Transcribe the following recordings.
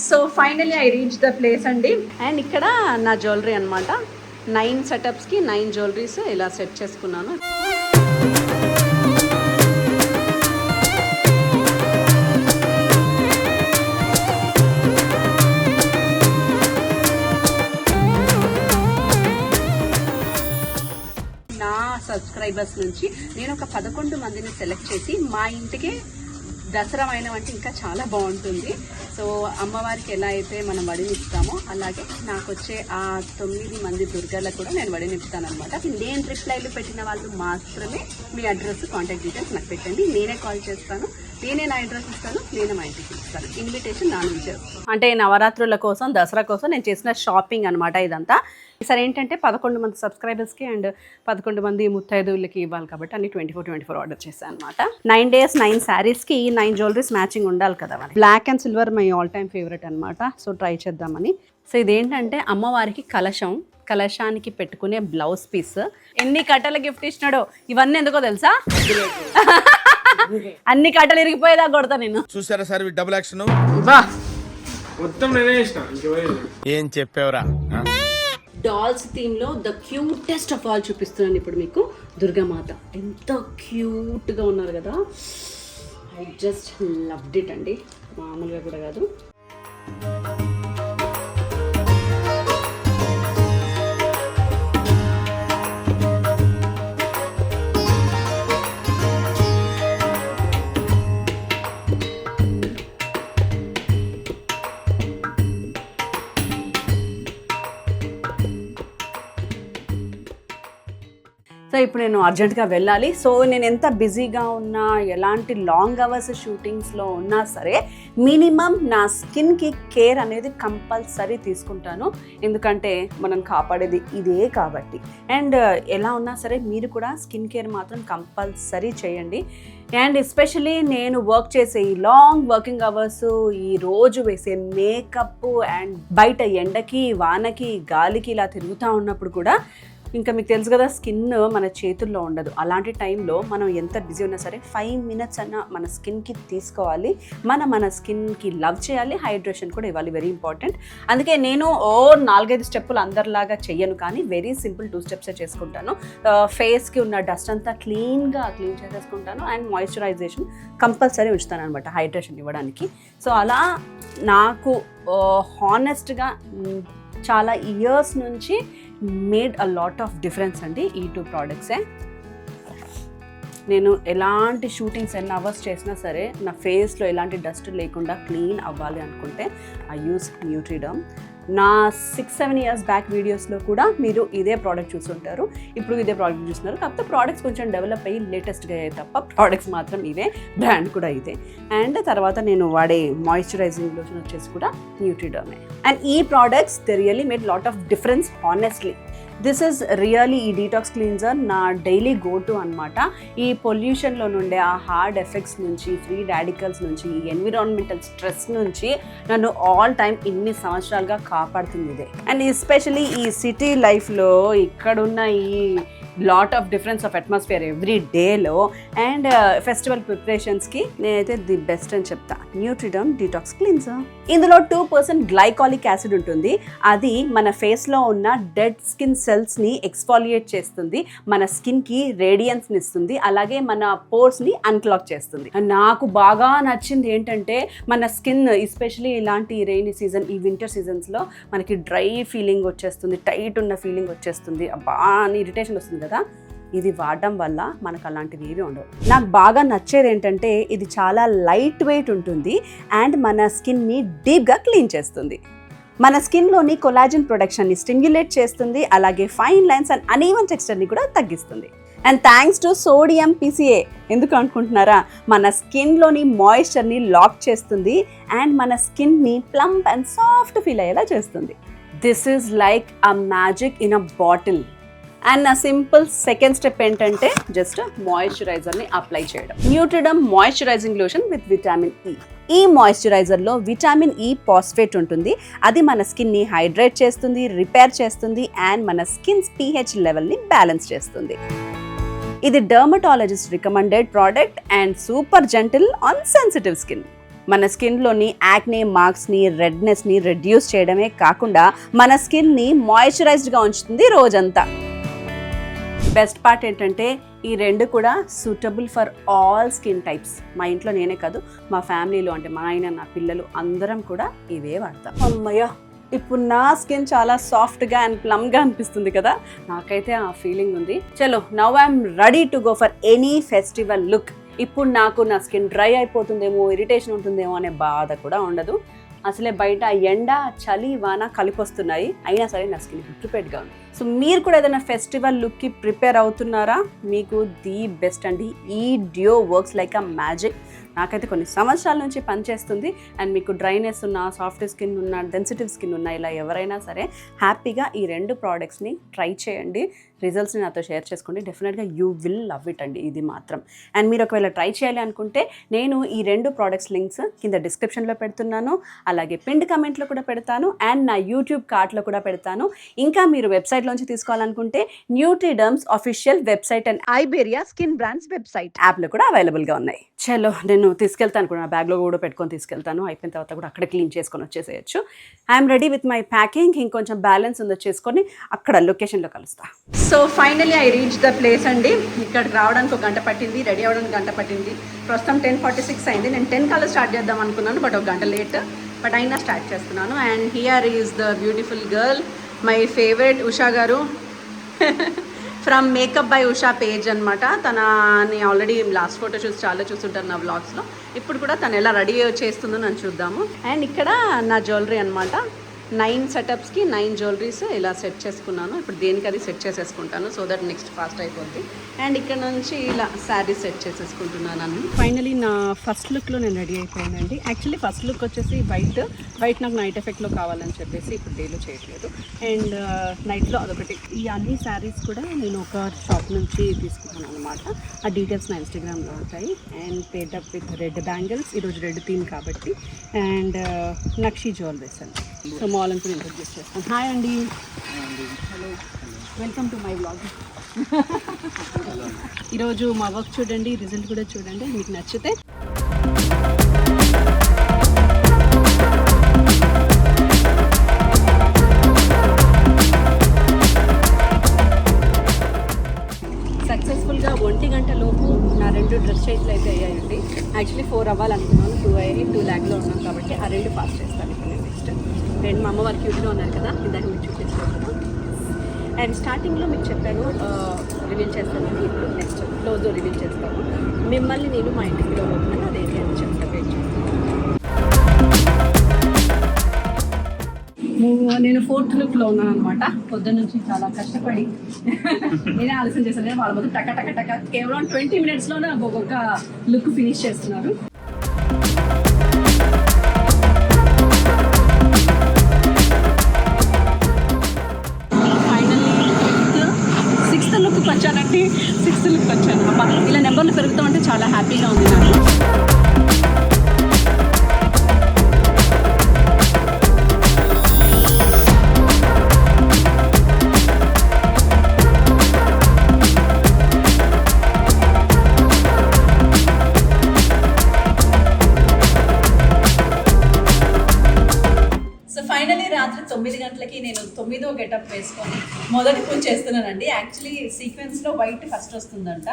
So finally I reach the place అండి. And ఇక్కడ నా జ్యువెలరీ అనమాట. 9 సెటప్స్కి 9 జ్యువెలరీస్ ఇలా సెట్ చేసుకున్నాను. నా సబ్స్క్రైబర్స్ నుంచి నేను ఒక 11 మందిని సెలెక్ట్ చేసి మా ఇంటికి దసరా అయిన అంటే ఇంకా చాలా బాగుంటుంది. సో అమ్మవారికి ఎలా అయితే మనం వడినిస్తామో అలాగే నాకు వచ్చే ఆ 9 మంది దుర్గలకు కూడా నేను వడినిస్తాను అనమాట. నేను రిప్లైలు పెట్టిన వాళ్ళు మాత్రమే మీ అడ్రస్, కాంటాక్ట్ డీటెయిల్స్ నాకు పెట్టండి. నేనే కాల్ చేస్తాను, నేనే నా అడ్రస్ ఇస్తాను, నేనే మా ఇంటికి ఇస్తాను. ఇన్విటేషన్ నా నుంచి. అంటే నవరాత్రుల కోసం, దసరా కోసం నేను చేసిన షాపింగ్ అనమాట ఇదంతా. ఈసారి ఏంటంటే 11 మంది సబ్స్క్రైబర్స్కి అండ్ 11 మంది ముత్తైదువులకి ఇవ్వాలి కాబట్టి అన్ని 24 ఆర్డర్ చేశాను అనమాట. 9 days 9 శారీస్కి 9 జ్యువెలరీస్ మ్యాచింగ్ ఉండాలి కదా. మరి black and silver my all time favourite అనమాట. సో ట్రై చేద్దామని. సో ఇదేంటంటే అమ్మవారికి కలశం, కలశానికి పెట్టుకునే బ్లౌజ్ పీస్. ఎన్ని కట్టల గిఫ్ట్ ఇచ్చినాడో. ఇవన్నీ ఎందుకో తెలుసా? అన్ని కట్టలు ఇరిగిపోయేదా కొడతా నేను. చూసారా సార్ డబుల్ యాక్షన్. మొత్తం నేనే చేసిన. ఏం చెప్పావురా? డాల్స్ థీమ్ లో ద క్యూటెస్ట్ ఆఫ్ ఆల్ చూపిస్తున్నాను ఇప్పుడు మీకు. దుర్గామాత ఎంత క్యూట్ గా ఉన్నారు కదా. ఐ జస్ట్ లవ్డ్ ఇట్ అండి, మామూలుగా కూడా కాదు. సో ఇప్పుడు నేను అర్జెంట్గా వెళ్ళాలి. సో నేను ఎంత బిజీగా ఉన్నా, ఎలాంటి లాంగ్ అవర్స్ షూటింగ్స్లో ఉన్నా సరే మినిమం నా స్కిన్కి కేర్ అనేది కంపల్సరీ తీసుకుంటాను. ఎందుకంటే మనం కాపాడేది ఇదే కాబట్టి. అండ్ ఎలా ఉన్నా సరే మీరు కూడా స్కిన్ కేర్ మాత్రం కంపల్సరీ చేయండి. అండ్ ఎస్పెషలీ నేను వర్క్ చేసే ఈ లాంగ్ వర్కింగ్ అవర్స్, ఈ రోజు వేసే మేకప్ అండ్ బయట ఎండకి, వానకి, గాలికి ఇలా తిరుగుతూ ఉన్నప్పుడు కూడా ఇంకా మీకు తెలుసు కదా, స్కిన్ మన చేతుల్లో ఉండదు. అలాంటి టైంలో మనం ఎంత బిజీ ఉన్నా సరే 5 minutes అన్న మన స్కిన్కి తీసుకోవాలి. మన స్కిన్కి లవ్ చేయాలి, హైడ్రేషన్ కూడా ఇవ్వాలి, వెరీ ఇంపార్టెంట్. అందుకే నేను 4-5 స్టెప్పులు అందరిలాగా చెయ్యను, కానీ వెరీ సింపుల్ 2 స్టెప్సే చేసుకుంటాను. ఫేస్కి ఉన్న డస్ట్ అంతా క్లీన్ చేసేసుకుంటాను. అండ్ మాయిశ్చరైజేషన్ కంపల్సరీ ఉంచుతాను అనమాట, హైడ్రేషన్ ఇవ్వడానికి. సో అలా నాకు హానెస్ట్గా చాలా ఇయర్స్ నుంచి made a lot of difference అండి ఈ 2 ప్రోడక్ట్సే. నేను ఎలాంటి షూటింగ్స్ ఎన్ని అవర్స్ చేసినా సరే నా ఫేస్లో ఎలాంటి డస్ట్ లేకుండా క్లీన్ అవ్వాలి అనుకుంటే ఐ యూస్ న్యూట్రిడర్మ్. నా 6-7 years బ్యాక్ వీడియోస్లో కూడా మీరు ఇదే ప్రోడక్ట్ చూస్తుంటారు, ఇప్పుడు ఇదే ప్రోడక్ట్ చూస్తున్నారు. కాకపోతే ప్రోడక్ట్స్ కొంచెం డెవలప్ అయ్యి లేటెస్ట్గా అయ్యాయి తప్ప ప్రోడక్ట్స్ మాత్రం ఇదే, బ్రాండ్ కూడా ఇదే. అండ్ తర్వాత నేను వాడే మాయిశ్చరైజింగ్ లోషన్ వచ్చేసి కూడా న్యూట్రిడర్మే. అండ్ ఈ products they really made lot of difference honestly. This is really ఈ డీటాక్స్ క్లీన్జర్ నా డైలీ గో టు అనమాట. ఈ పొల్యూషన్లో నుండే, ఆ హార్డ్ ఎఫెక్ట్స్ నుంచి, ఫ్రీ రాడికల్స్ నుంచి, ఈ ఎన్విరాన్మెంటల్ స్ట్రెస్ నుంచి నన్ను ఆల్ టైమ్ ఇన్ని సంవత్సరాలుగా కాపాడుతుంది ఇదే. అండ్ ఎస్పెషలీ ఈ సిటీ లైఫ్లో ఇక్కడున్న ఈ lot of difference of atmosphere every డేలో అండ్ ఫెస్టివల్ ప్రిపరేషన్స్కి నేనైతే ది బెస్ట్ అని చెప్తా, న్యూట్రిడర్మ్ డీటాక్స్ క్లీన్జర్. ఇందులో 2% గ్లైకాలిక్ యాసిడ్ ఉంటుంది. అది మన ఫేస్లో ఉన్న డెడ్ స్కిన్ సెల్స్ని ఎక్స్ఫాలియేట్ చేస్తుంది, మన స్కిన్కి రేడియన్స్ని ఇస్తుంది, అలాగే మన పోర్స్ని అన్క్లాక్ చేస్తుంది. నాకు బాగా నచ్చింది ఏంటంటే మన స్కిన్ ఎస్పెషలీ ఇలాంటి రెయినీ సీజన్, ఈ వింటర్ సీజన్స్లో మనకి డ్రై ఫీలింగ్ వచ్చేస్తుంది, టైట్ ఉన్న ఫీలింగ్ వచ్చేస్తుంది, బాగా ఇరిటేషన్ వస్తుంది కదా. ఇది వాడడం వల్ల మనకు అలాంటివి ఏవి ఉండవు. నాకు బాగా నచ్చేది ఏంటంటే ఇది చాలా లైట్ వెయిట్ ఉంటుంది అండ్ మన స్కిన్ని డీప్గా క్లీన్ చేస్తుంది. మన స్కిన్లోని కొలాజిన్ ప్రొడక్షన్ని స్టిమ్యులేట్ చేస్తుంది, అలాగే ఫైన్ లైన్స్ అండ్ అనీవెన్ టెక్స్చర్ని కూడా తగ్గిస్తుంది. And thanks to sodium PCA. ఎందుకు అనుకుంటున్నారా? మన స్కిన్లోని మాయిశ్చర్ని లాక్ చేస్తుంది అండ్ మన స్కిన్ని ప్లంప్ అండ్ సాఫ్ట్ ఫీల్ అయ్యేలా చేస్తుంది. This is like a magic in a bottle. And నా సింపుల్ సెకండ్ స్టెప్ ఏంటంటే జస్ట్ మాయిశ్చరైజర్ని అప్లై చేయడం. Nutriderm moisturising lotion with vitamin E. ఈ మాయిశ్చరైజర్లో విటమిన్ E పాస్ఫేట్ ఉంటుంది. అది మన స్కిన్ని హైడ్రేట్ చేస్తుంది, రిపేర్ చేస్తుంది అండ్ మన స్కిన్ pH లెవెల్ని బ్యాలెన్స్ చేస్తుంది. ఇది dermatologist recommended product and super gentle on sensitive skin. మన స్కిన్లోని యాక్నే మార్క్స్ని రెడ్నెస్ని రెడ్యూస్ చేయడమే కాకుండా మన స్కిన్ని మాయిశ్చరైజ్డ్గా ఉంచుతుంది రోజంతా. బెస్ట్ పార్ట్ ఏంటంటే ఈ రెండు కూడా suitable for all skin types. మా ఇంట్లో నేనే కాదు, మా ఫ్యామిలీలో అంటే మా ఆయన, నా పిల్లలు అందరం కూడా ఇవే వాడతాం. అమ్మయ్య, ఇప్పుడు నా స్కిన్ చాలా సాఫ్ట్గా అండ్ ప్లమ్గా అనిపిస్తుంది కదా, నాకైతే ఆ ఫీలింగ్ ఉంది. చలో, now I'm ready to go for any festival look. ఇప్పుడు నాకు నా స్కిన్ డ్రై అయిపోతుందేమో, ఇరిటేషన్ ఉంటుందేమో అనే బాధ కూడా ఉండదు. అసలే బయట ఎండ, చలి, వాన కలిపొస్తున్నాయి, అయినా సరే నా స్కిన్ ప్రిపేర్డ్గా ఉంది. సో మీరు కూడా ఏదైనా ఫెస్టివల్ లుక్కి ప్రిపేర్ అవుతున్నారా? మీకు ది బెస్ట్ అండి. ఈ due works like a magic. నాకైతే కొన్ని సంవత్సరాల నుంచి పనిచేస్తుంది. అండ్ మీకు డ్రైనెస్ ఉన్న, సాఫ్ట్ స్కిన్ ఉన్న, డెన్సిటివ్ స్కిన్ ఉన్న, ఇలా ఎవరైనా సరే హ్యాపీగా ఈ రెండు ప్రోడక్ట్స్ని ట్రై చేయండి. రిజల్ట్స్ని నాతో షేర్ చేసుకోండి. డెఫినెట్గా యూ విల్ లవ్ ఇట్ అండి, ఇది మాత్రం. అండ్ మీరు ఒకవేళ ట్రై చేయాలి అనుకుంటే నేను ఈ రెండు ప్రోడక్ట్స్ లింక్స్ కింద డిస్క్రిప్షన్లో పెడుతున్నాను, అలాగే పిన్డ్ కమెంట్లో కూడా పెడతాను, అండ్ నా యూట్యూబ్ కార్ట్లో కూడా పెడతాను. ఇంకా మీరు వెబ్సైట్లోంచి తీసుకోవాలనుకుంటే Nutriderm's official website and Iberia skin brands website యాప్లో కూడా అవైలబుల్గా ఉన్నాయి. చలో, నేను తీసుకెళ్తాను కూడా, నా బ్యాగ్లో కూడా పెట్టుకొని తీసుకెళ్తాను. అయిపోయిన తర్వాత కూడా అక్కడ క్లీన్ చేసుకొని వచ్చేసేయచ్చు. I'm ready with my packing. ఇంకొంచెం బ్యాలెన్స్ ఉందో చేసుకొని అక్కడ లొకేషన్లో కలుస్తా. So finally I reach the place అండి. ఇక్కడికి రావడానికి ఒక గంట పట్టింది, రెడీ అవ్వడానికి గంట పట్టింది. ప్రస్తుతం 10:46 అయింది. నేను 10 కల్లా స్టార్ట్ చేద్దాం అనుకున్నాను, బట్ ఒక గంట లేట్, బట్ అయినా స్టార్ట్ చేస్తున్నాను. And here is the beautiful girl, my favourite Usha garu from makeup by Usha page అనమాట. తనని ఆల్రెడీ లాస్ట్ ఫోటో చూస్తుంటారు నా వ్లాగ్స్లో. ఇప్పుడు కూడా తను ఎలా రెడీ చేస్తుందో నన్ను చూద్దాము. అండ్ ఇక్కడ నా జ్యువెలరీ అనమాట. 9 సెటప్స్కి 9 జ్యువెలరీస్ ఇలా సెట్ చేసుకున్నాను. ఇప్పుడు దేనికి అది సెట్ చేసేసుకుంటాను, సో దట్ నెక్స్ట్ ఫాస్ట్ అయిపోద్ది. అండ్ ఇక్కడ నుంచి ఇలా శారీ సెట్ చేసేసుకుంటున్నాను. ఫైనలీ నా ఫస్ట్ లుక్లో నేను రెడీ అయిపోయానండి. యాక్చువల్లీ ఫస్ట్ లుక్ వచ్చేసి వైట్ నాకు నైట్ ఎఫెక్ట్లో కావాలని చెప్పేసి ఇప్పుడు డేలో చేయట్లేదు. అండ్ నైట్లో అదొకటి. ఈ అన్ని శారీస్ కూడా నేను ఒక షాప్ నుంచి తీసుకున్నాను అనమాట. ఆ డీటెయిల్స్ నా ఇన్స్టాగ్రామ్లో ఉంటాయి. And paid up with red bangles, ఈరోజు రెడ్ థీమ్ కాబట్టి. అండ్ నక్షి జ్యువెలరీస్ అండి. సో మాల్ అని ఇంట్రొడ్యూస్ చేస్తాను. హాయ్ అండి, hello, welcome to my vlog. ఈరోజు మా వర్క్ చూడండి, రిజల్ట్ కూడా చూడండి, మీకు నచ్చితే సక్సెస్ఫుల్గా 1 గంట లోపు నా 2 డ్రెస్ చేతులు అయితే అయ్యాయండి. యాక్చువల్లీ 4 అవ్వాలనుకున్నాను, 2 అయ్యి 2 ల్యాక్లో ఉన్నాం కాబట్టి ఆ 2 పాస్ చేస్తాను ఇప్పుడు నేను నెక్స్ట్. అండ్ మా అమ్మ వారు క్యూట్గా ఉన్నారు కదా, ఇందాక మీకు చూపించాను కదా. అండ్ స్టార్టింగ్లో మీకు చెప్పాను రివీల్ చేస్తాను, ఇప్పుడు నెక్స్ట్ క్లోజ్లో రివీల్ చేస్తాను. మిమ్మల్ని నేను మా ఇంటికి పిలవబోతున్నాను, అదేంటి అని చెప్తాను. వెయిట్ చేస్తాను. నేను 4th లుక్లో ఉన్నాను అనమాట. పొద్దున్న నుంచి చాలా కష్టపడి నేనే ఆలస్యం చేశాను. వాళ్ళ మొదలు టక టక టక కేవలం 20 minutesలోనే ఒక్కొక్క లుక్ ఫినిష్ చేస్తున్నారు. ఫైనల్లీ 6th లుక్కి వచ్చానండి. 6th లుక్ వచ్చాను. అబ్బా, ఇలా నెంబర్లు పెరుగుతామంటే చాలా హ్యాపీగా ఉంది నాకు. రాత్రి 9 గంటలకి నేను 9వ గెటప్ వేసుకొని మొదటి పూజ చేస్తున్నానండి. యాక్చువల్లీ సీక్వెన్స్లో వైట్ ఫస్ట్ వస్తుందంట,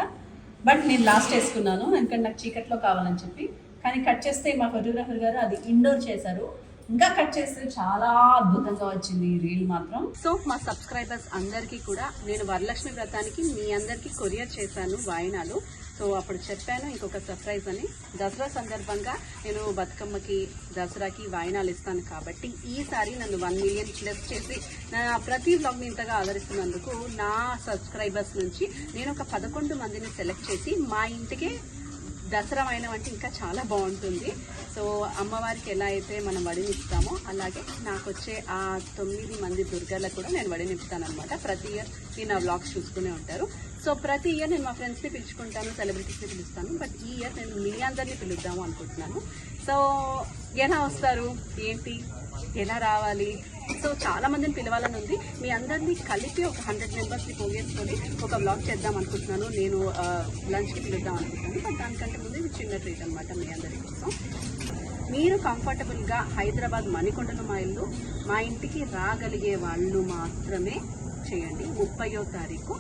బట్ నేను లాస్ట్ వేసుకున్నాను ఎందుకంటే నాకు చీకట్లో కావాలని చెప్పి. కానీ కట్ చేస్తే మా ఫోటోగ్రాఫర్ గారు అది ఇండోర్ చేశారు, ఇంకా కట్ చేస్తే చాలా అద్భుతంగా వచ్చింది ఈ రీల్ మాత్రం. సో మా సబ్స్క్రైబర్స్ అందరికీ కూడా నేను వరలక్ష్మి వ్రతానికి మీ అందరికీ కొరియర్ చేశాను వాయినాలు. సో అప్పుడు చెప్పాను ఇంకొక సర్ప్రైజ్ అని. దసరా సందర్భంగా నేను బతుకమ్మకి, దసరాకి వాయినాలు ఇస్తాను కాబట్టి ఈసారి నన్ను 1 million ప్లస్ చేసి నా ప్రతి వ్లాగ్ని ఇంతగా ఆదరిస్తున్నందుకు నా సబ్స్క్రైబర్స్ నుంచి నేను ఒక 11 మందిని సెలెక్ట్ చేసి మా ఇంటికే దసరా వాయినం అంటే ఇంకా చాలా బాగుంటుంది. సో అమ్మవారికి ఎలా అయితే మనం వడినిస్తామో అలాగే నాకు వచ్చే ఆ 9 మంది దుర్గలకు కూడా నేను వడినిస్తాను అనమాట. ప్రతి ఇయర్ నా వ్లాగ్స్ చూసుకునే ఉంటారు. సో ప్రతి ఇయర్ నేను మా ఫ్రెండ్స్ని పిలుచుకుంటాను, సెలబ్రిటీస్ని పిలుస్తాను, బట్ ఈ ఇయర్ నేను మీ అందరినీ పిలుద్దాము అనుకుంటున్నాను. సో ఎలా వస్తారు ఏంటి, ఎలా రావాలి? సో చాలా మందిని పిలవాలని ఉంది. మీ అందరినీ కలిపి ఒక 100 మెంబర్స్ని పోగేసుకొని ఒక వ్లాగ్ చేద్దాం అనుకుంటున్నాను. నేను లంచ్కి పిలుద్దాం అనుకుంటున్నాను, బట్ దానికంటే ముందు ఇది చిన్న ట్రీట్ అనమాట మీ అందరి కోసం. మీరు కంఫర్టబుల్గా హైదరాబాద్ మణికొండలో మా ఇల్లు, మా ఇంటికి రాగలిగే వాళ్ళు మాత్రమే చేయండి. 30వ తారీఖు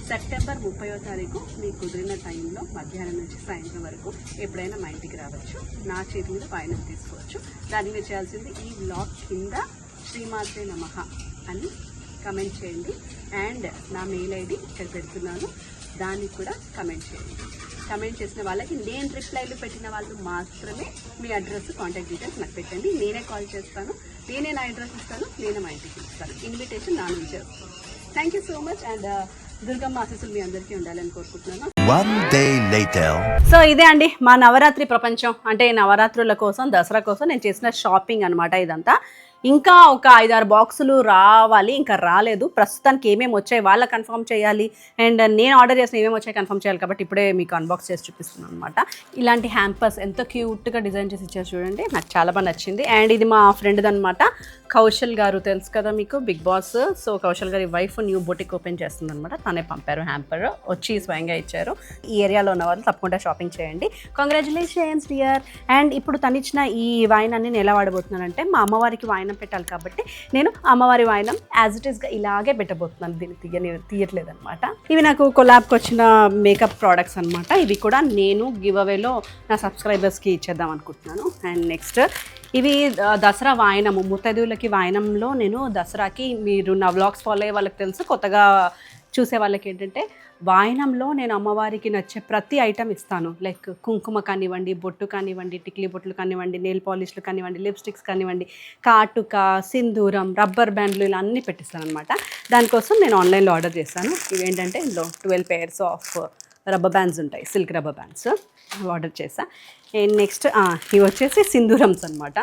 సెప్టెంబర్ 30వ తారీఖు మీకు కుదిరిన టైంలో మధ్యాహ్నం నుంచి సాయంత్రం వరకు ఎప్పుడైనా మా ఇంటికి రావచ్చు. నా చేతి మీద వాయినం తీసుకోవచ్చు. దాన్ని మీరు చేయాల్సింది ఈ వ్లాగ్ కింద శ్రీమాత్రే నమః అని కమెంట్ చేయండి. అండ్ నా మెయిల్ ఐడి ఇక్కడ పెడుతున్నాను, దానికి కూడా కమెంట్ చేయండి. కమెంట్ చేసిన వాళ్ళకి నేను రిప్లైలు పెట్టిన వాళ్ళు మాత్రమే మీ అడ్రస్, కాంటాక్ట్ డీటెయిల్స్ నాకు పెట్టండి. నేనే కాల్ చేస్తాను, నేనే నా అడ్రస్ ఇస్తాను, నేనే మా ఇంటికి ఇస్తాను. ఇన్విటేషన్ నా నుంచి వస్తాను. Thank you so much. And Durgamma ఆశీస్సులు మీ అందరికీ ఉండాలని కోరుకుంటున్నాను. One day later. సో ఇదే అండి మా నవరాత్రి ప్రపంచం. అంటే నవరాత్రుల కోసం, దసరా కోసం నేను చేసిన షాపింగ్ అనమాట ఇదంతా. ఇంకా ఒక 5-6 బాక్సులు రావాలి, ఇంకా రాలేదు. ప్రస్తుతానికి ఏమేమి వచ్చాయి వాళ్ళ కన్ఫర్మ్ చేయాలి, అండ్ నేను ఆర్డర్ చేసిన ఏమేమి వచ్చాయి కన్ఫర్మ్ చేయాలి. కాబట్టి ఇప్పుడే మీకు అన్బాక్స్ చేసి చూపిస్తున్నాను అనమాట. ఇలాంటి హ్యాంపర్స్ ఎంత క్యూట్గా డిజైన్ చేసి ఇచ్చారు చూడండి, నాకు చాలా బాగా నచ్చింది. అండ్ ఇది మా ఫ్రెండ్ అనమాట, కౌశల్ గారు, తెలుసు కదా మీకు, బిగ్ బాస్. సో కౌశల్ గారి వైఫ్ న్యూ బొటిక్ ఓపెన్ చేస్తుంది అనమాట, తనే పంపారు హ్యాంపర్, వచ్చి స్వయంగా ఇచ్చారు. ఈ ఏరియాలో ఉన్న వాళ్ళు తప్పకుండా షాపింగ్ చేయండి. Congratulations dear. అండ్ ఇప్పుడు తను ఇచ్చిన ఈ వాయినాన్ని నేను ఎలా వాడబోతున్నానంటే, మా అమ్మవారికి వాయినం పెట్టాలి కాబట్టి నేను అమ్మవారి వాయినం యాజ్ ఇట్ ఈస్గా ఇలాగే పెట్టబోతున్నాను. దీన్ని తీయట్లేదు అనమాట. ఇవి నాకు కొలాబ్కి వచ్చిన మేకప్ ప్రోడక్ట్స్ అనమాట. ఇవి కూడా నేను గివ్ అవేలో నా సబ్స్క్రైబర్స్కి ఇచ్చేద్దాం అనుకుంటున్నాను. అండ్ నెక్స్ట్ ఇవి దసరా వాయనము, ముత్తైదువులకి వాయనంలో నేను దసరాకి, మీరు నా వ్లాగ్స్ ఫాలో అయ్యే వాళ్ళకి తెలుసు, కొత్తగా చూసే వాళ్ళకి ఏంటంటే వాయనంలో నేను అమ్మవారికి నచ్చే ప్రతి ఐటమ్ ఇస్తాను. లైక్ కుంకుమ కానివ్వండి, బొట్టు కానివ్వండి, టిక్లీ బొట్లు కానివ్వండి, నెయిల్ పాలిష్లు కానివ్వండి, లిప్స్టిక్స్ కానివ్వండి, కాటుక, సింధూరం, రబ్బర్ బ్యాండ్లు ఇలా అన్నీ పెట్టిస్తాను అనమాట. దానికోసం నేను ఆన్లైన్లో ఆర్డర్ చేస్తాను. ఇవేంటంటే ఇందులో 12 pairs ఆఫ్ రబ్బర్ బ్యాండ్స్ ఉంటాయి, సిల్క్ రబ్బర్ బ్యాండ్స్ ఆర్డర్ చేసా. అండ్ నెక్స్ట్ ఇవి వచ్చేసి సింధూరమ్స్ అనమాట,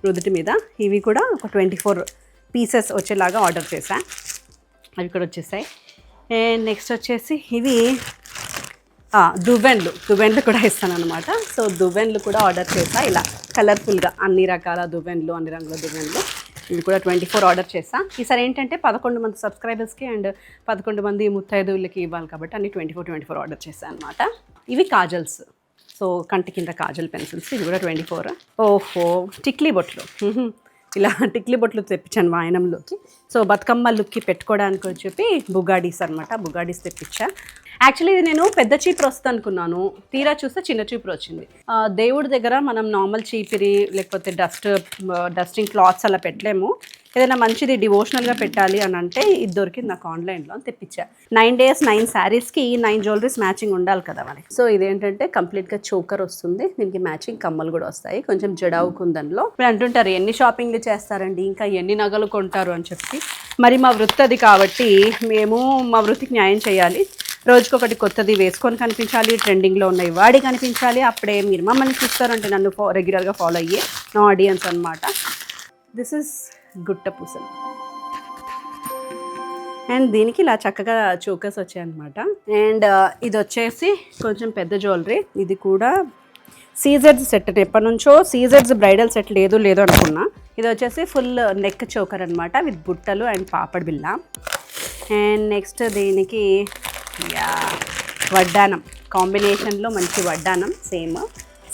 రుదుటి మీద. ఇవి కూడా ఒక 24 pieces వచ్చేలాగా ఆర్డర్ చేశా, అవి కూడా వచ్చేసాయి. అండ్ నెక్స్ట్ వచ్చేసి ఇవి దువ్వెన్లు కూడా ఇస్తాను అనమాట. సో దువ్వెన్లు కూడా ఆర్డర్ చేసా, ఇలా కలర్ఫుల్గా అన్ని రకాల దువ్వెన్లు, అన్ని రంగుల దువ్వెన్లు. ఇవి కూడా 24 ఆర్డర్ చేసా. ఈసారి ఏంటంటే 11 మంది సబ్స్క్రైబర్స్కి అండ్ 11 మంది ముత్తైదువులకి ఇవ్వాలి కాబట్టి అన్ని 24 ఆర్డర్ చేశాను అనమాట. ఇవి కాజల్స్, సో కంటి కింద కాజల్ పెన్సిల్స్, ఇవి కూడా 24. ఓహో, టిక్లీ బొట్లు, ఇలా టిక్లీ బొట్లు తెప్పించాను వాయనంలోకి. సో బతుకమ్మ లుక్కి పెట్టుకోవడానికి అని చెప్పి బుగాడీస్ అనమాట, బుగాడీస్ తెప్పించా. యాక్చువల్లీ ఇది నేను పెద్ద చీపురు వస్తుంది అనుకున్నాను, తీరా చూస్తే చిన్న చీపురు వచ్చింది. దేవుడి దగ్గర మనం నార్మల్ చీపిరి లేకపోతే డస్టింగ్ క్లాత్స్ అలా పెట్టలేము. ఏదైనా మంచిది డివోషనల్గా పెట్టాలి అని అంటే ఇది దొరికింది నాకు ఆన్లైన్లో, అని తెప్పించా. 9 days 9 శారీస్కి 9 జ్యువెలరీస్ మ్యాచింగ్ ఉండాలి కదా మనకి. సో ఇదేంటంటే కంప్లీట్గా చోకర్ వస్తుంది, దీనికి మ్యాచింగ్ కమ్మలు కూడా వస్తాయి, కొంచెం జడావు కుందన్లో. మీరు అంటుంటారు ఎన్ని షాపింగ్లు చేస్తారండి, ఇంకా ఎన్ని నగలు కొంటారు అని చెప్పి. మరి మా వృత్తి అది కాబట్టి మేము మా వృత్తికి న్యాయం చేయాలి. రోజుకొకటి కొత్తది వేసుకొని కనిపించాలి, ట్రెండింగ్లో ఉన్నవి వాడి కనిపించాలి. అప్పుడే మీరు మమ్మల్ని చూస్తారంటే నన్ను రెగ్యులర్గా ఫాలో అయ్యే నా ఆడియన్స్ అనమాట. దిస్ ఇస్ గుట్ట పూసలు. అండ్ దీనికి ఇలా చక్కగా చోకర్స్ వచ్చాయన్నమాట. అండ్ ఇది వచ్చేసి కొంచెం పెద్ద జ్యువెలరీ, ఇది కూడా సీజర్స్ సెట్. ఎప్పటి నుంచో సీజర్స్ బ్రైడల్ సెట్ లేదు అనుకున్నా. ఇది వచ్చేసి ఫుల్ నెక్ చోకర్ అనమాట, విత్ బుట్టలు అండ్ పాపడ్ బిల్ల. అండ్ నెక్స్ట్ దీనికి వడ్డానం కాంబినేషన్లో, మంచి వడ్డానం సేమ్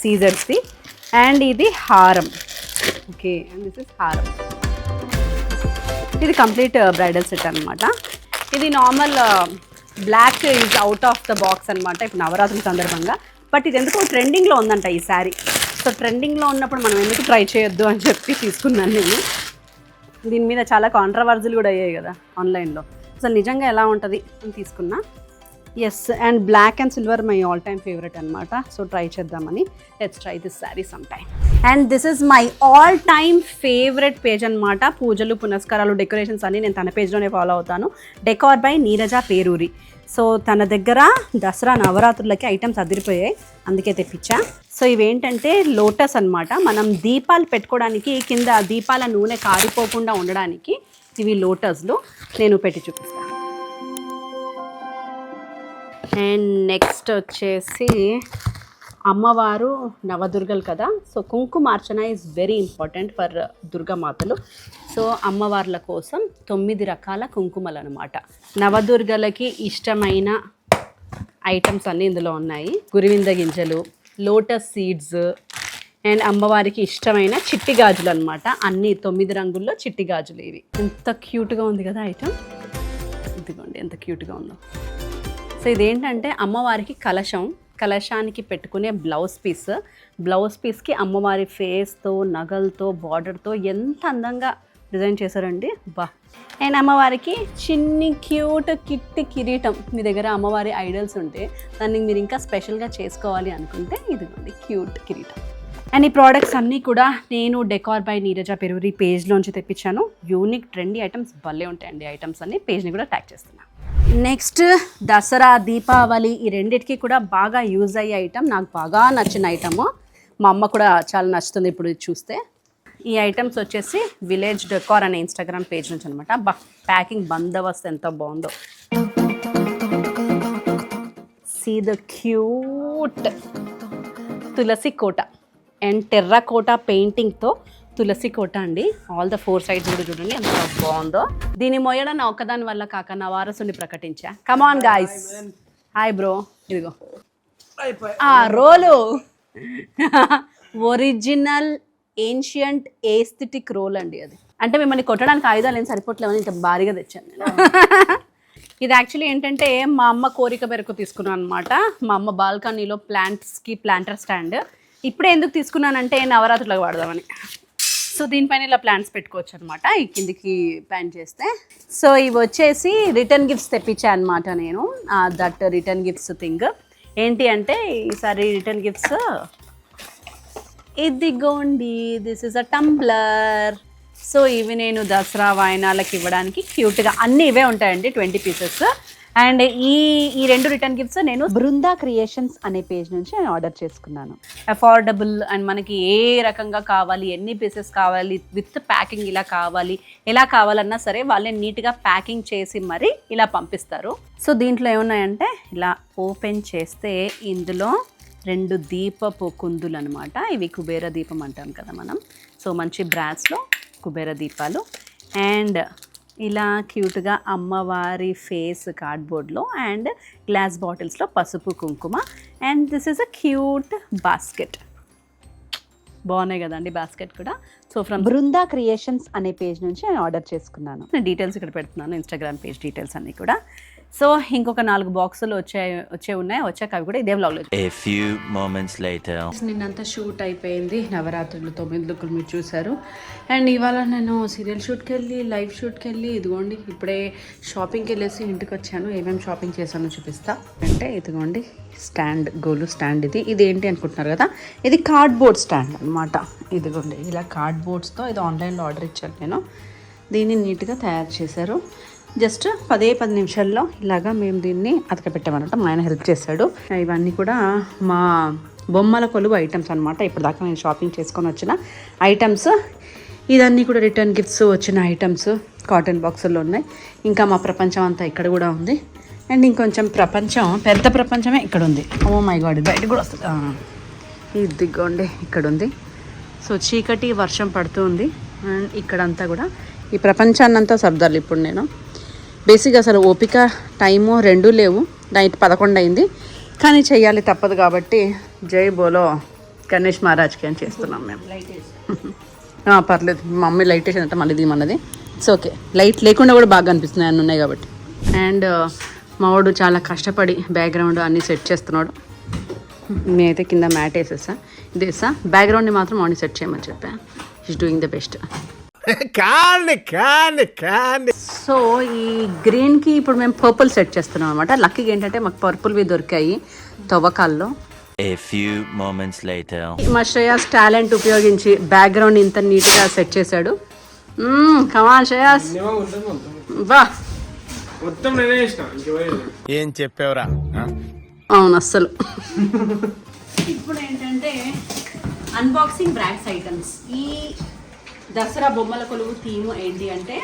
సీజర్స్ది. అండ్ ఇది హారం, ఓకే. అండ్ దిస్ ఇస్ హారం. ఇది కంప్లీట్ బ్రైడల్ సెట్ అనమాట. ఇది normal black is out of the box అనమాట ఇప్పుడు నవరాత్రి సందర్భంగా. బట్ ఇది ఎందుకో ట్రెండింగ్లో ఉందంట ఈ శారీ. సో ట్రెండింగ్లో ఉన్నప్పుడు మనం ఎందుకు ట్రై చేయొద్దు అని చెప్పి తీసుకున్నాను నేను. దీని మీద చాలా కాంట్రవర్జీలు కూడా అయ్యాయి కదా ఆన్లైన్లో, అసలు నిజంగా ఎలా ఉంటుంది అని తీసుకున్నా. Yes, and black and silver my all time favourite అనమాట. సో ట్రై చేద్దామని, let's try this sari some time. And this is my all time favourite page అనమాట. పూజలు, పునస్కారాలు, డెకరేషన్స్ అన్నీ నేను తన పేజ్లోనే ఫాలో అవుతాను. Decor by Neeraja Peruri. So తన దగ్గర దసరా నవరాత్రులకి ఐటమ్స్ అదిరిపోయాయి, అందుకే తెప్పించా. సో ఇవేంటంటే లోటస్ అనమాట. మనం దీపాలు పెట్టుకోవడానికి కింద దీపాల నూనె కారిపోకుండా ఉండడానికి ఇవి లోటస్లు. నేను పెట్టి చూపిస్తాను. అండ్ నెక్స్ట్ వచ్చేసి అమ్మవారు నవదుర్గలు కదా, సో కుంకుమార్చన ఈజ్ వెరీ ఇంపార్టెంట్ ఫర్ దుర్గామాతలు. సో అమ్మవార్ల కోసం 9 రకాల కుంకుమలు అనమాట. నవదుర్గలకి ఇష్టమైన ఐటమ్స్ అన్నీ ఇందులో ఉన్నాయి. గురివింద గింజలు, లోటస్ సీడ్స్, అండ్ అమ్మవారికి ఇష్టమైన చిట్టి గాజులు అనమాట. అన్ని 9 రంగుల్లో చిట్టి గాజులు ఇవి. ఎంత క్యూట్గా ఉంది కదా ఐటమ్. ఇదిగోండి ఎంత క్యూట్గా ఉందో. సో ఇదేంటంటే అమ్మవారికి కలశానికి పెట్టుకునే బ్లౌజ్ పీస్కి అమ్మవారి ఫేస్తో నగలతో బార్డర్తో ఎంత అందంగా డిజైన్ చేశారండి. బా. అండ్ అమ్మవారికి చిన్ని క్యూట్ కిట్టి కిరీటం. మీ దగ్గర అమ్మవారి ఐడల్స్ ఉంటే దాన్ని మీరు ఇంకా స్పెషల్గా చేసుకోవాలి అనుకుంటే ఇదిగోండి క్యూట్ కిరీటం. అండ్ ఈ ప్రోడక్ట్స్ అన్నీ కూడా నేను డెకార్ బై నీరజ పెరూరి పేజ్లోంచి తెప్పించాను. యూనిక్ ట్రెండీ ఐటమ్స్ భలే ఉంటాయండి. ఐటమ్స్ అన్ని పేజ్ని కూడా ట్యాగ్ చేస్తున్నాను. నెక్స్ట్ దసరా దీపావళి ఈ రెండిటికి కూడా బాగా యూజ్ అయ్యే ఐటమ్, నాకు బాగా నచ్చిన ఐటము. మా అమ్మ కూడా చాలా నచ్చుతుంది ఇప్పుడు ఇది చూస్తే. ఈ ఐటమ్స్ వచ్చేసి విలేజ్ డెకార్ అనే ఇన్స్టాగ్రామ్ పేజ్ నుంచి అనమాట. ప్యాకింగ్ బందోబస్తు ఎంత బాగుందో. సీ ద క్యూట్ తులసి కోట అండ్ టెర్రా కోట పెయింటింగ్తో తులసి కోట అండి. ఆల్ ద 4 sides కూడా చూడండి ఎంత బాగుందో. దీన్ని మోయడం నా ఒక్కదాని వల్ల కాక నా వారసుని ప్రకటించా. Come on guys. Hi bro. ఇదిగో రోలు ఒరిజినల్ ఏన్షియంట్ ఏస్థెటిక్ రోల్ అండి. అది అంటే మిమ్మల్ని కొట్టడానికి ఆయుధాలు ఏం సరిపోవట్లేమని ఇంత భారీగా తెచ్చాను నేను. ఇది యాక్చువల్లీ ఏంటంటే మా అమ్మ కోరిక మేరకు తీసుకున్నాను అనమాట. మా అమ్మ బాల్కనీలో ప్లాంట్స్కి ప్లాంటర్ స్టాండ్. ఇప్పుడే ఎందుకు తీసుకున్నానంటే నవరాత్రులకు వాడదామని. సో దీనిపైన ఇలా ప్లాంట్స్ పెట్టుకోవచ్చు అనమాట ఈ కిందికి ప్యాన్ చేస్తే. సో ఇవి వచ్చేసి రిటర్న్ గిఫ్ట్స్ తెప్పించా అనమాట నేను. దట్ రిటర్న్ గిఫ్ట్స్ థింగ్ ఏంటి అంటే ఈసారి రిటర్న్ గిఫ్ట్స్ ఇదిగోండి. This is a tumbler. So ఇవి నేను దసరా వాయనాలకు ఇవ్వడానికి క్యూట్గా అన్నీ ఇవే ఉంటాయండి 20 pieces. అండ్ ఈ 2 రిటర్న్ గిఫ్ట్స్ నేను బృందా క్రియేషన్స్ అనే పేజ్ నుంచి నేను ఆర్డర్ చేసుకున్నాను. అఫోర్డబుల్ అండ్ మనకి ఏ రకంగా కావాలి, ఎన్ని పీసెస్ కావాలి, విత్ ప్యాకింగ్ ఇలా కావాలి, ఎలా కావాలన్నా సరే వాళ్ళే నీట్గా ప్యాకింగ్ చేసి మరి ఇలా పంపిస్తారు. సో దీంట్లో ఏమున్నాయంటే ఇలా ఓపెన్ చేస్తే ఇందులో 2 దీపపు కుందులు అనమాట. ఇవి కుబేర దీపం అంటాం కదా మనం. సో మంచి బ్రాస్లో కుబేర దీపాలు. అండ్ ఇలా క్యూట్గా అమ్మవారి ఫేస్ కార్డ్బోర్డ్లో అండ్ గ్లాస్ బాటిల్స్లో పసుపు కుంకుమ. And this is a cute basket. బాగున్నాయి కదండి బాస్కెట్ కూడా. సో ఫ్రమ్ బృందా క్రియేషన్స్ అనే పేజ్ నుంచి నేను ఆర్డర్ చేసుకున్నాను. నేను డీటెయిల్స్ ఇక్కడ పెడుతున్నాను, ఇన్స్టాగ్రామ్ పేజ్ డీటెయిల్స్ అన్నీ కూడా. సో ఇంకొక 4 బాక్సులు వచ్చాక అవి కూడా ఇదే వ్లాగ్లో. A few moments later. నిన్నంతా షూట్ అయిపోయింది. నవరాత్రులు 9 లుక్కులు మీరు చూశారు. అండ్ ఇవాళ నేను సీరియల్ షూట్కి వెళ్ళి లైవ్ షూట్కి వెళ్ళి ఇదిగోండి ఇప్పుడే షాపింగ్కి వెళ్ళేసి ఇంటికి వచ్చాను. ఏమేమి షాపింగ్ చేశానో చూపిస్తా. అంటే ఇదిగోండి స్టాండ్, గోలు స్టాండ్. ఇది ఏంటి అనుకుంటున్నారు కదా, ఇది కార్డ్బోర్డ్ స్టాండ్ అనమాట. ఇదిగోండి ఇలా కార్డ్బోర్డ్స్తో ఇది ఆన్లైన్లో ఆర్డర్ ఇచ్చాను నేను. దీన్ని నీట్గా తయారు చేశారు. జస్ట్ 10 నిమిషాల్లో ఇలాగా మేము దీన్ని అతకపెట్టామన్నమాట. మా ఆయన హెల్ప్ చేశాడు. ఇవన్నీ కూడా మా బొమ్మల కొలువు ఐటమ్స్ అనమాట. ఇప్పటిదాకా నేను షాపింగ్ చేసుకొని వచ్చిన ఐటమ్స్. ఇదన్నీ కూడా రిటర్న్ గిఫ్ట్స్ వచ్చిన ఐటమ్స్ కాటన్ బాక్సుల్లో ఉన్నాయి. ఇంకా మా ప్రపంచం అంతా ఇక్కడ కూడా ఉంది. అండ్ ఇంకొంచెం పెద్ద ప్రపంచమే ఇక్కడ ఉంది. ఓ మై గాడ్, బయట కూడా వస్తుంది. ఇదిగోండి ఇక్కడ ఉంది. సో చీకటి వర్షం పడుతుంది. అండ్ ఇక్కడంతా కూడా ఈ ప్రపంచాన్నంతా సర్దాలి ఇప్పుడు నేను. బేసిక్గా అసలు ఓపిక టైము 2 లేవు. నైట్ 11 అయింది కానీ చెయ్యాలి తప్పదు కాబట్టి జై బోలో గణేష్ మహారాజ్కి అని చేస్తున్నాం మేము. పర్లేదు, మా మమ్మీ లైట్ వేసిందంటే మళ్ళీ దీమన్నది. ఇట్స్ ఓకే, లైట్ లేకుండా కూడా బాగా అనిపిస్తుంది అన్నీ ఉన్నాయి కాబట్టి. అండ్ మావాడు చాలా కష్టపడి బ్యాక్గ్రౌండ్ అన్నీ సెట్ చేస్తున్నాడు. నేనైతే కింద మ్యాట్ వేసేసా బ్యాక్గ్రౌండ్ని మాత్రం మార్ని సెట్ చేయమని చెప్పా. Is doing the best. So ఈ గ్రీన్కి ఇప్పుడు మేము పర్పుల్ సెట్ చేస్తున్నాం అనమాట. లక్కీగా ఏంటంటే మాకు పర్పుల్వి దొరికాయి తవ్వకాల్లో. A few moments later. మా శ్రేయాస్ టాలెంట్ ఉపయోగించి బ్యాక్గ్రౌండ్ ఇంత నీట్గా సెట్ చేశాడు. కమాన్ శ్రేయాస్. బా మొత్తం నేనే చేసిన. ఏం చెప్పావురా? అవును అస్సలు. ఇప్పుడు ఏంటంటే అన్బాక్సింగ్ బ్రాండ్స్ ఐటమ్స్. ఈ దసరా బొమ్మల కొలువు థీమ్ ఏంటి అంటే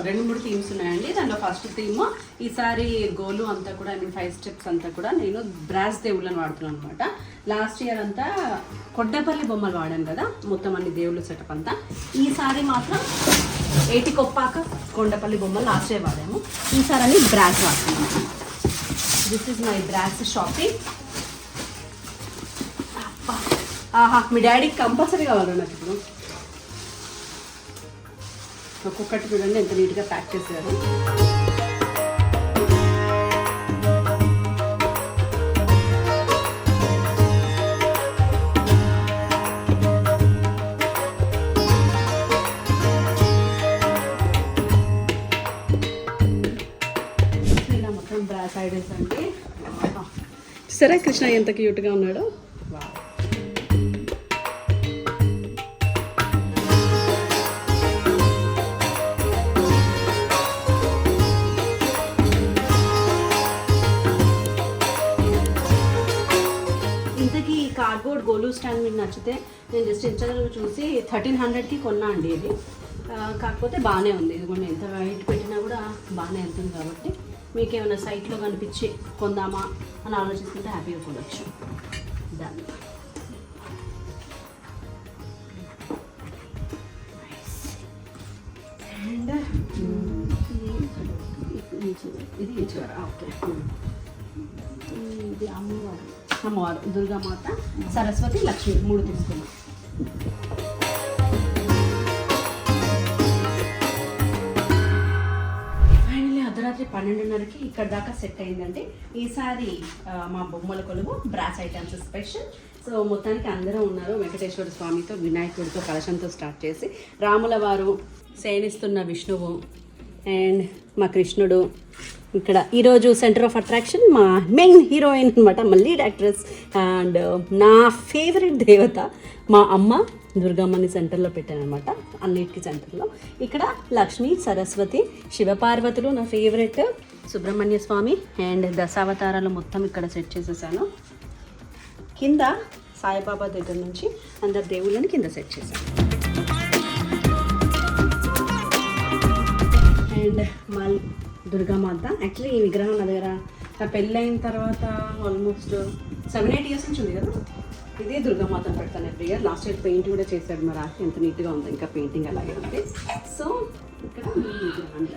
2-3 థీమ్స్ ఉన్నాయండి. దాంట్లో ఫస్ట్ థీమ్ ఈసారి గోలు అంతా కూడా 5 steps అంతా కూడా నేను బ్రాస్ దేవుళ్ళని వాడుతున్నాను అనమాట. లాస్ట్ ఇయర్ అంతా కొడ్డపల్లి బొమ్మలు వాడాను కదా, మొత్తం అన్ని దేవుళ్ళు సెటప్ అంతా. ఈసారి మాత్రం ఏటికొప్పాక కొండపల్లి బొమ్మలు లాస్ట్ ఇయర్ వాడాము. ఈసారి అని బ్రాస్ వాడుతున్నాను. This is my brass shopping. ఆహా, మీ డాడీకి కంపల్సరీ కావాలి నాకు ఇప్పుడు. ఒక్కొక్కటి చూడండి ఎంత నీట్గా ప్యాక్ చేశారు. ఇలా మొత్తం బ్రాస్ ఐడల్స్ అంటే సరే కృష్ణ ఎంత క్యూట్గా ఉన్నాడో. ఇంతకీ ఈ కార్డ్బోర్డ్ గోలు స్టాండ్ మీకు నచ్చితే నేను జస్ట్ ఇన్స్టాగ్రామ్లో చూసి 1300కి కొన్నా అండి ఇది. కాకపోతే బాగానే ఉంది. ఇదిగోండి ఎంత వెయిట్ పెట్టినా కూడా బాగానే వెళ్తుంది. కాబట్టి మీకు ఏమైనా సైట్లో కనిపించి కొందామా అని ఆలోచిస్తుంటే హ్యాపీగా కొనవచ్చు దాన్ని. అండ్ ఇది ఇచ్చారా? ఓకే. ఇది అమ్మవారు దుర్గామాత, సరస్వతి, లక్ష్మి 3 తీసుకున్నాం. ఫైనల్లీ అర్ధరాత్రి 12:30కి ఇక్కడ దాకా సెట్ అయిందంటే ఈసారి మా బొమ్మల కొలువు బ్రాస్ ఐటమ్స్ స్పెషల్. సో మొత్తానికి అందరూ ఉన్నారు. వెంకటేశ్వర స్వామితో, వినాయకుడితో, కలశంతో స్టార్ట్ చేసి రాముల వారు, శయనిస్తున్న విష్ణువు అండ్ మా కృష్ణుడు. ఇక్కడ ఈరోజు సెంటర్ ఆఫ్ అట్రాక్షన్ మా మెయిన్ హీరోయిన్ అనమాట, మా లీడ్ యాక్ట్రెస్ అండ్ నా ఫేవరెట్ దేవత మా అమ్మ దుర్గమ్మని సెంటర్లో పెట్టాను అనమాట, అన్నిటికీ సెంటర్లో. ఇక్కడ లక్ష్మి, సరస్వతి, శివపార్వతులు నా ఫేవరెట్, సుబ్రహ్మణ్య స్వామి అండ్ దశావతారాలు మొత్తం ఇక్కడ సెట్ చేసేసాను. కింద సాయిబాబా దగ్గర నుంచి అందరు దేవుళ్ళని కింద సెట్ చేశాను. అండ్ మా దుర్గామాత, యాక్చువల్లీ ఈ విగ్రహం నా దగ్గర నా పెళ్ళైన తర్వాత ఆల్మోస్ట్ 7-8 ఇయర్స్ నుంచి ఉంది కదా. ఇదే దుర్గామాత పెడతాను every year. Last year paint కూడా చేశాడు మరి, ఎంత నీట్గా ఉంది. ఇంకా పెయింటింగ్ అలాగే ఉంది. సో ఇక్కడ విగ్రహాన్ని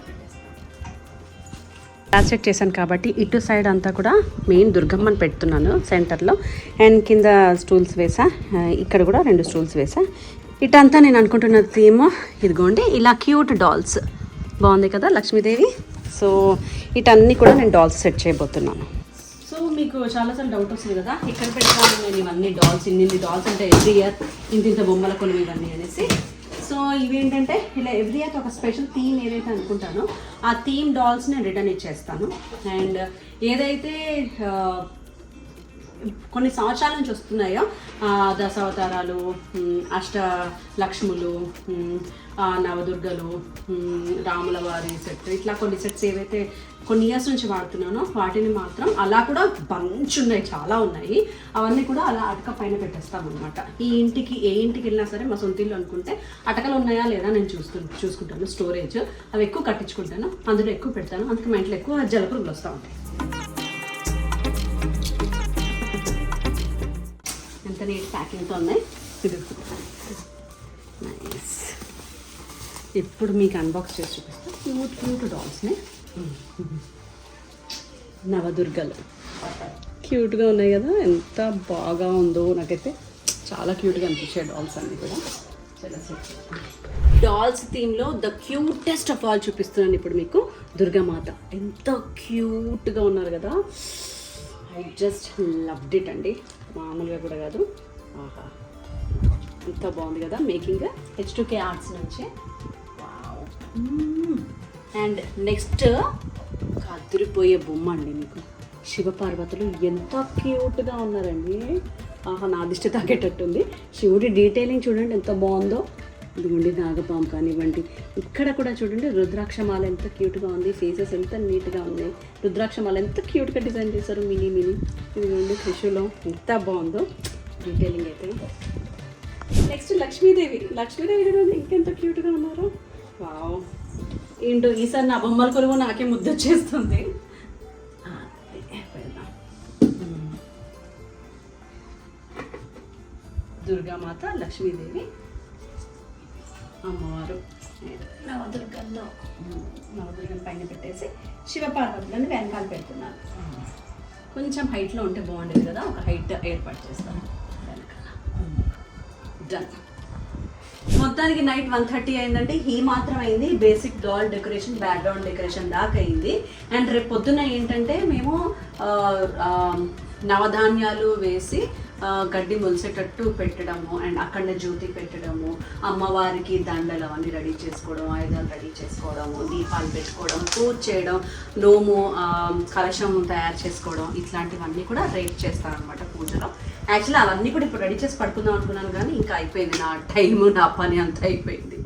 గ్లాస్ సెట్ చేశాను కాబట్టి ఇటు సైడ్ అంతా కూడా మెయిన్ దుర్గమ్మని పెడుతున్నాను సెంటర్లో. అండ్ కింద స్టూల్స్ వేసా, ఇక్కడ కూడా 2 స్టూల్స్ వేసా. ఇటంతా నేను అనుకుంటున్న థీమ్ ఇదిగోండి, ఇలా క్యూట్ డాల్స్. బాగుంది కదా లక్ష్మీదేవి. సో ఇటన్నీ కూడా నేను డాల్స్ సెట్ చేయబోతున్నాను. సో మీకు చాలాసార్లు డౌట్ వస్తుంది కదా, ఎక్కడ పెడతాను నేను ఇవన్నీ డాల్స్, ఇన్ని డాల్స్ అంటే ఎవ్రీ ఇయర్ ఇంత బొమ్మల కొలువు ఇవన్నీ అనేసి. సో ఇవేంటంటే ఇలా ఎవ్రీ ఇయర్ ఒక స్పెషల్ థీమ్ ఏదైతే అనుకుంటానో ఆ థీమ్ డాల్స్ నేను రిటర్న్ ఇచ్చేస్తాను. అండ్ ఏదైతే కొన్ని సంవత్సరాల నుంచి వస్తున్నాయో దశావతారాలు, అష్ట లక్ష్ములు, నవదుర్గలు, రాముల వారి సెట్, ఇట్లా కొన్ని సెట్స్ ఏవైతే కొన్ని ఇయర్స్ నుంచి వాడుతున్నానో వాటిని మాత్రం అలా కూడా బంచ్ ఉన్నాయి, చాలా ఉన్నాయి. అవన్నీ కూడా అలా అటక పైన పెట్టేస్తాం అనమాట. ఈ ఇంటికి ఏ ఇంటికి వెళ్ళినా సరే మా సొంత ఇల్లు అనుకుంటే అటకలు ఉన్నాయా లేదా నేను చూసుకుంటాను. స్టోరేజ్ అవి ఎక్కువ కట్టించుకుంటాను, అందులో ఎక్కువ పెడతాను. అందుకే మా ఇంట్లో ఎక్కువ జలపురుగులు వస్తూ ఉంటాయి. ఎంత నీట్ ప్యాకింగ్తో ఉన్నాయి. నైస్. ఇప్పుడు మీకు అన్బాక్స్ చేసి చూపిస్తాను క్యూట్ డాల్స్ని. నవదుర్గలు క్యూట్గా ఉన్నాయి కదా, ఎంత బాగా ఉందో. నాకైతే చాలా క్యూట్గా అనిపించాయి డాల్స్ అన్నీ కూడా. డాల్స్ థీమ్లో ద క్యూటెస్ట్ ఆఫ్ ఆల్ చూపిస్తున్నాను ఇప్పుడు మీకు, దుర్గామాత. ఎంత క్యూట్గా ఉన్నారు కదా, ఐ జస్ట్ లవ్డ్ ఇట్ అండి. మామూలుగా కూడా కాదు. ఆహా, ఎంత బాగుంది కదా. మేకింగ్ H2K ఆర్ట్స్ నుంచే. అండ్ నెక్స్ట్ అదిరిపోయే బొమ్మ అండి మీకు, శివపార్వతులు ఎంత క్యూట్గా ఉన్నారండి. ఆహా, నా దిష్టి తాగేటట్టుంది. శివుడి డీటెయిలింగ్ చూడండి ఎంత బాగుందో. ఇదిగోండి నాగపాము కానివ్వండి, ఇక్కడ కూడా చూడండి రుద్రాక్షమాల ఎంత క్యూట్గా ఉంది. ఫేసెస్ ఎంత నీట్గా ఉన్నాయి. రుద్రాక్షమాల ఎంత క్యూట్గా డిజైన్ చేశారు, మినీ. ఇదిగోండి త్రిశూలం ఎంత బాగుందో డీటెయిలింగ్ అయితే. నెక్స్ట్ లక్ష్మీదేవి చూడండి ఇంకెంత క్యూట్గా ఉన్నారు. వావ్, ఏంటో ఈసారి నా బొమ్మల కొలువు నాకే ముద్దొచ్చేస్తుంది. దుర్గామాత, లక్ష్మీదేవి, అమ్మవారు, నవదుర్గల్లో నవదుర్గం పైన పెట్టేసి శివపార్వతులను వెనకాల పెడుతున్నారు. కొంచెం హైట్లో ఉంటే బాగుండేది కదా, ఒక హైట్ ఏర్పాటు చేస్తాను వెనకాల. డన్. మొత్తానికి నైట్ 1:30 అయిందంటే ఈ మాత్రం అయింది. Basic doll decoration, background decoration దాకా అయింది. అండ్ రేపు పొద్దున్న ఏంటంటే మేము నవధాన్యాలు వేసి గడ్డి మొలిసేటట్టు పెట్టడము అండ్ అక్కడనే జ్యోతి పెట్టడము, అమ్మవారికి దండలు అవన్నీ రెడీ చేసుకోవడం, ఆయుధాలు రెడీ చేసుకోవడము, దీపాలు పెట్టుకోవడం, పూజ చేయడం, నోము కలశం తయారు చేసుకోవడం, ఇట్లాంటివన్నీ కూడా రేపు చేస్తారనమాట పూజలో. యాక్చువల్లీ అవన్నీ కూడా ఇప్పుడు రెడీ చేసి పడుకుందాం అనుకున్నాను కానీ ఇంకా అయిపోయింది, నా టైము నా పని అంతా అయిపోయింది.